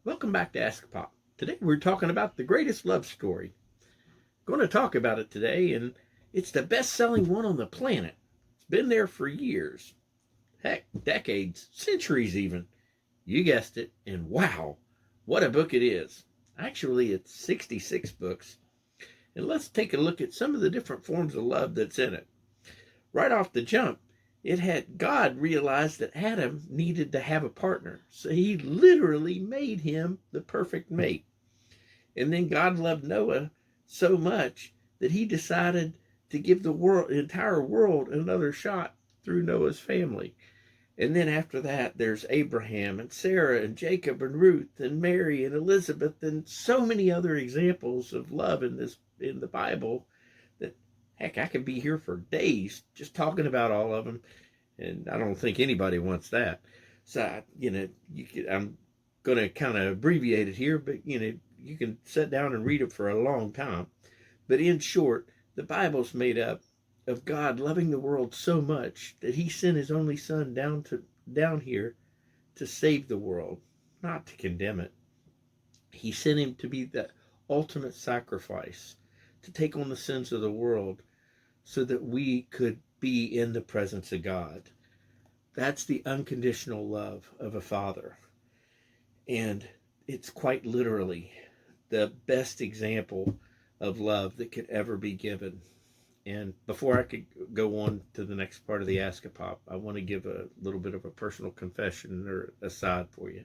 Welcome back to AskAPop. Today we're talking about the greatest love story. Going to talk about it today, and it's the best-selling one on the planet. It's been there for years, heck, decades, centuries even. You guessed it, and wow, what a book it is. Actually, it's 66 books, and let's take a look at some of the different forms of love that's in it. Right off the jump, it had God realized that Adam needed to have a partner. So he literally made him the perfect mate. And then God loved Noah so much that he decided to give the entire world another shot through Noah's family. And then after that, there's Abraham and Sarah and Jacob and Ruth and Mary and Elizabeth and so many other examples of love in the Bible that heck, I could be here for days just talking about all of them, and I don't think anybody wants that. So I'm going to kind of abbreviate it here, but you can sit down and read it for a long time. But in short, the Bible's made up of God loving the world so much that He sent His only Son down here to save the world, not to condemn it. He sent Him to be the ultimate sacrifice, to take on the sins of the world, so that we could be in the presence of God. That's the unconditional love of a father. And it's quite literally the best example of love that could ever be given. And before I could go on to the next part of the AskAPop, I want to give a little bit of a personal confession or aside for you.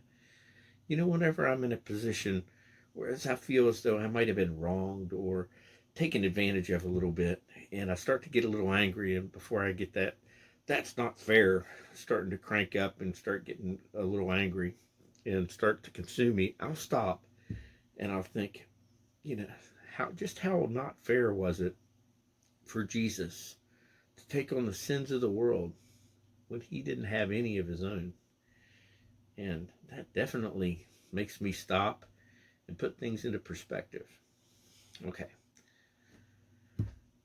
Whenever I'm in a position where I feel as though I might have been wronged or taken advantage of a little bit, and I start to get a little angry, and before I get that's not fair, starting to crank up and start getting a little angry and start to consume me, I'll stop and I'll think, how not fair was it for Jesus to take on the sins of the world when He didn't have any of His own? And that definitely makes me stop and put things into perspective. Okay.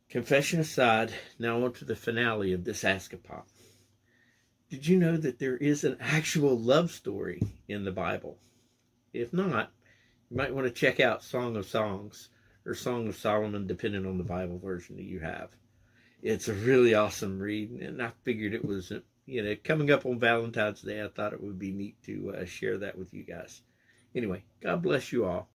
Confession aside, now on to the finale of this AskAPop. Did you know that there is an actual love story in the Bible? If not, you might want to check out Song of Songs or Song of Solomon, depending on the Bible version that you have. It's a really awesome read, and I figured it was, coming up on Valentine's Day, I thought it would be neat to share that with you guys. Anyway, God bless you all.